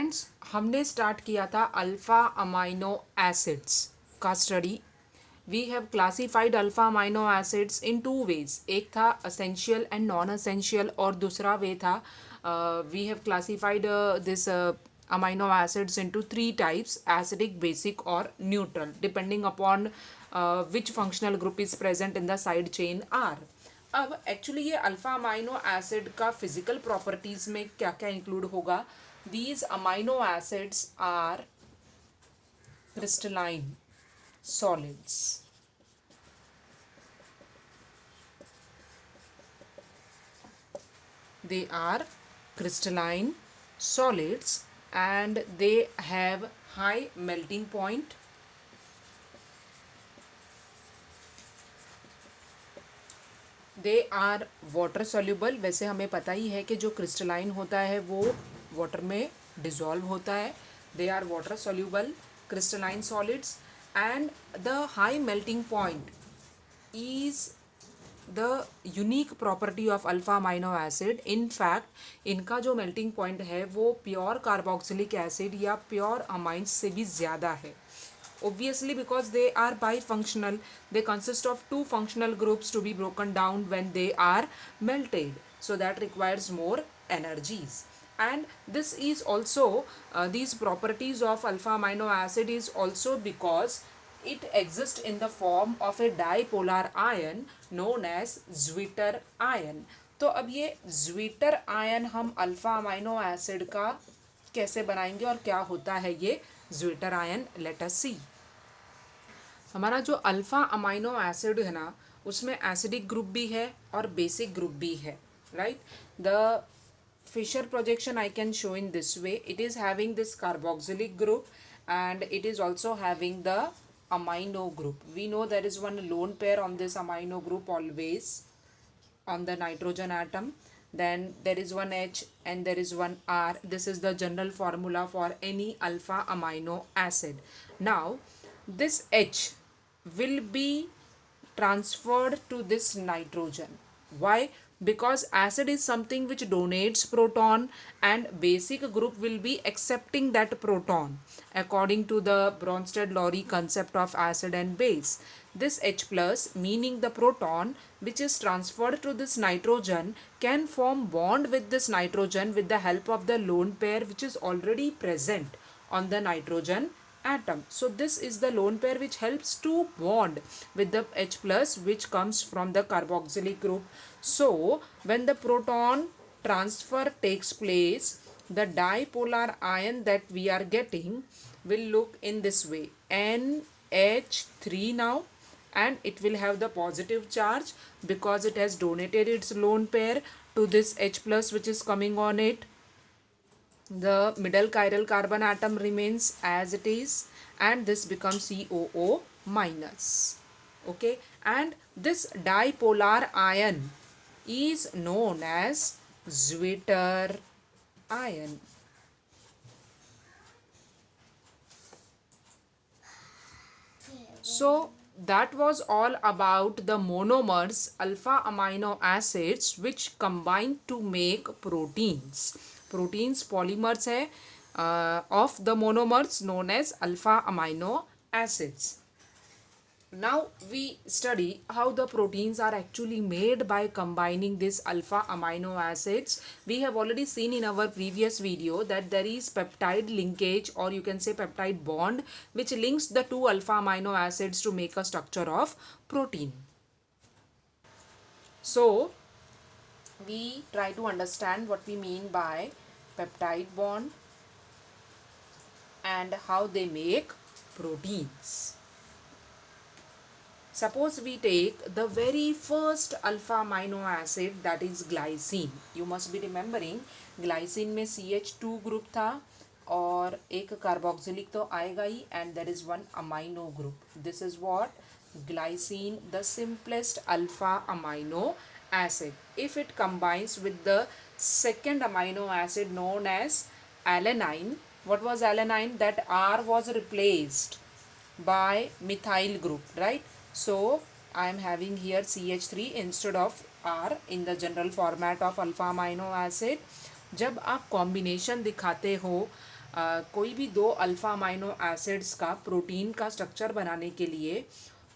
Friends, हमने start किया था अल्फ़ा अमाइनो एसिड्स का study. We have classified alpha amino acids in two ways. एक था असेंशियल एंड नॉन असेंशियल और दूसरा वे था we have classified this amino acids into three types: acidic, basic or neutral, depending upon which functional group is present in the side chain R. अब actually ये alpha amino acid का physical properties में क्या क्या include होगा? These amino acids are crystalline solids. They are crystalline solids and they have high melting point. They are water soluble. वैसे हमें पता ही है कि जो क्रिस्टलाइन होता है वो वाटर में डिजॉल्व होता है. They are water soluble crystalline solids and the high melting point is the unique property of alpha amino acid. In fact इनका जो मेल्टिंग पॉइंट है वो प्योर कार्बोक्सिलिक एसिड या प्योर अमाइंस से भी ज़्यादा है. Obviously, because they are bifunctional, they consist of two functional groups to be broken down when they are melted. So that requires more energies. And this is also these properties of alpha amino acid is also because it exists in the form of a dipolar ion known as Zwitter ion. तो अब ये Zwitter ion हम alpha amino acid का कैसे बनाएंगे और क्या होता है ये Zwitter ion? लेट अस सी. हमारा जो अल्फा अमाइनो एसिड है ना, उसमें एसिडिक ग्रुप भी है और बेसिक ग्रुप भी है, right? The Fischer projection I can show in this way. It is having this carboxylic group and it is also having the amino group. We know there is one lone pair on this amino group always on the nitrogen atom. Then there is one H and there is one R. This is the general formula for any alpha amino acid. Now this H will be transferred to this nitrogen. Why? Because acid is something which donates proton and basic group will be accepting that proton according to the Bronsted-Lowry concept of acid and base. This H plus, meaning the proton which is transferred to this nitrogen, can form bond with this nitrogen with the help of the lone pair which is already present on the nitrogen atom. So this is the lone pair which helps to bond with the H plus which comes from the carboxylic group. So when the proton transfer takes place, the dipolar ion that we are getting will look in this way: NH3 now, and it will have the positive charge because it has donated its lone pair to this H plus which is coming on it. The middle chiral carbon atom remains as it is and this becomes COO minus. Okay, and this dipolar ion is known as Zwitter ion. So that was all about the monomers, alpha amino acids which combine to make proteins. Proteins polymers है of the monomers known as alpha amino acids. Now we study how the proteins are actually made by combining this alpha amino acids. We have already seen in our previous video that there is peptide linkage, or you can say peptide bond, which links the two alpha amino acids to make a structure of protein. So we try to understand what we mean by peptide bond and how they make proteins. Suppose we take the very first alpha amino acid, that is glycine. You must be remembering glycine में CH2 group था और एक carboxylic तो आएगा ही, and there is one amino group. This is what glycine, the simplest alpha amino acid. If it combines with the second amino acid known as alanine, what was alanine? That R was replaced by methyl group, right? So I am having here CH3 instead of R in the general format of alpha amino acid. जब आप combination दिखाते हो कोई भी दो alpha amino acids का protein का structure बनाने के लिए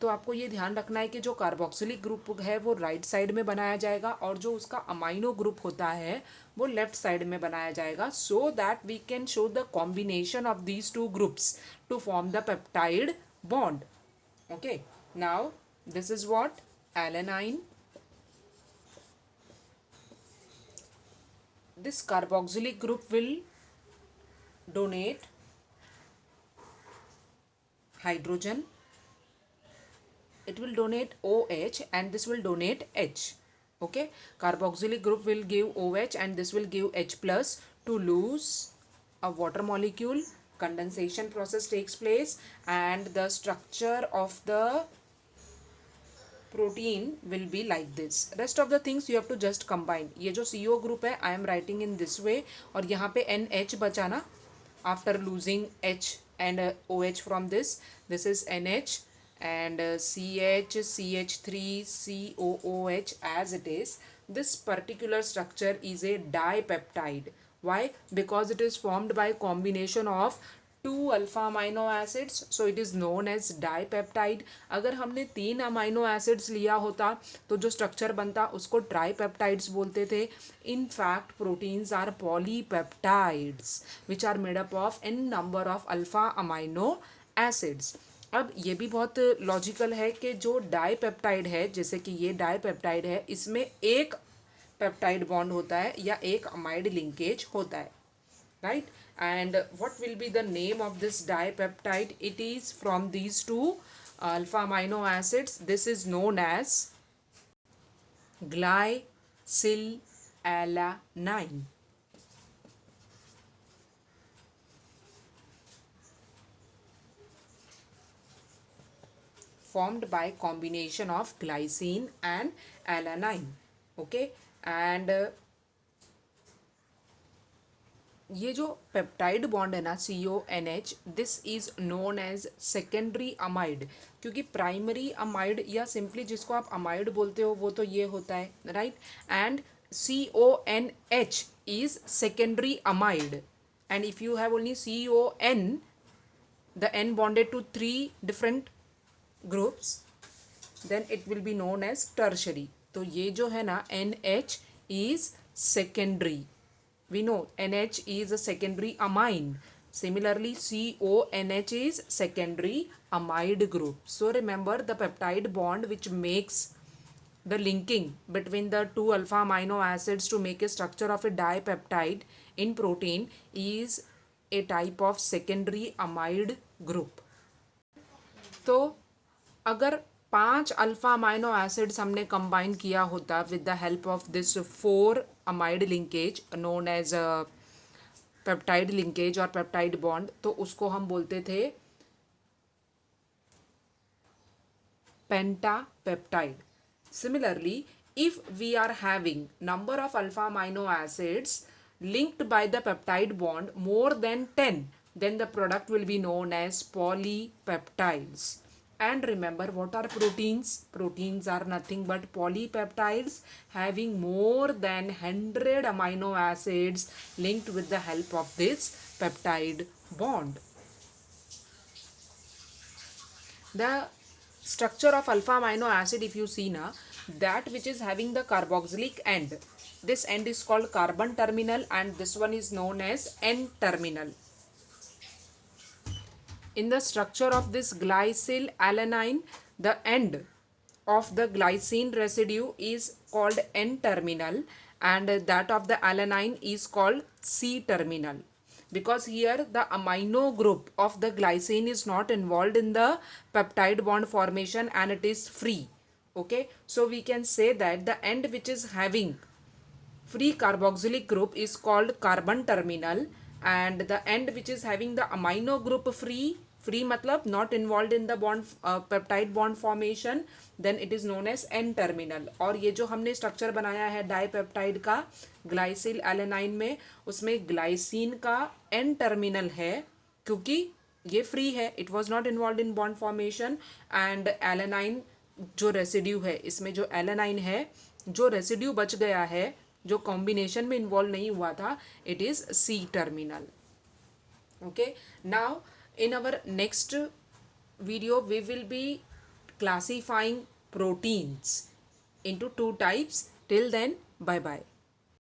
तो आपको ये ध्यान रखना है कि जो कार्बोक्सिलिक ग्रुप है वो राइट साइड में बनाया जाएगा और जो उसका अमाइनो ग्रुप होता है वो लेफ्ट साइड में बनाया जाएगा, so that we can show the combination of these two groups to form the peptide bond. Okay, now this is what alanine. This carboxylic group will donate hydrogen, it will donate OH and this will donate H. Okay, carboxylic group will give OH and this will give H plus. To lose a water molecule, condensation process takes place and the structure of the protein will be like this. Rest of the things you have to just combine. ये जो CO group है I am writing in this way और यहाँ पे NH बचा ना after losing H and OH from this. This is NH and CH, CH3, COOH as it is. This particular structure is a dipeptide. Why? Because it is formed by combination of two alpha amino acids, so it is known as dipeptide. अगर हमने 3 amino acids लिया होता तो जो structure बनता उसको tripeptides बोलते थे. In fact proteins are polypeptides which are made up of n number of alpha amino acids. अब ये भी बहुत लॉजिकल है कि जो डाईपेप्टाइड है, जैसे कि ये डाईपेप्टाइड है, इसमें एक पेप्टाइड बॉन्ड होता है या एक अमाइड लिंकेज होता है, right? And what will be the name of this dipeptide? It is from these two alpha amino acids. This is known as glycylalanine. Formed by combination of glycine and alanine. Okay, and ये जो peptide bond है ना CONH, this is known as secondary amide. क्योंकि primary amide या simply जिसको आप amide बोलते हो वो तो ये होता है, right? And CONH is secondary amide and if you have only CON, the N bonded to 3 different groups, then it will be known as tertiary. तो ये जो है ना NH is secondary. We know NH is a secondary amine. Similarly, CONH is secondary amide group. So remember the peptide bond which makes the linking between the two alpha amino acids to make a structure of a dipeptide in protein is a type of secondary amide group. तो अगर 5 alpha amino acids हमने combine किया होता with the help of this 4 amide linkage known as peptide linkage और peptide bond, तो उसको हम बोलते थे पेंटापेप्टाइड. Similarly, if we are having number of alpha amino acids linked by the peptide bond more than 10, then the product will be known as polypeptides. And remember, what are proteins? Proteins are nothing but polypeptides having more than 100 amino acids linked with the help of this peptide bond. The structure of alpha amino acid, if you see now, that which is having the carboxylic end, this end is called carbon terminal and this one is known as N terminal. In the structure of this glycylalanine, the end of the glycine residue is called N terminal and that of the alanine is called C terminal. Because here the amino group of the glycine is not involved in the peptide bond formation and it is free. Okay, so we can say that the end which is having free carboxylic group is called carbon terminal and the end which is having the amino group free matlab not involved in the bond peptide bond formation, then it is known as N terminal. और ये जो हमने structure बनाया है dipeptide का ग्लाइसिल alanine में, उसमें glycine का N टर्मिनल है क्योंकि ये फ्री है, it was not involve in bond formation. And alanine जो रेसिड्यू है, इसमें जो एलेनाइन है, जो रेसिड्यू बच गया है, जो कॉम्बिनेशन में इन्वॉल्व नहीं हुआ था, it is C terminal. Okay, now in our next video we will be classifying proteins into two types. Till then, bye bye.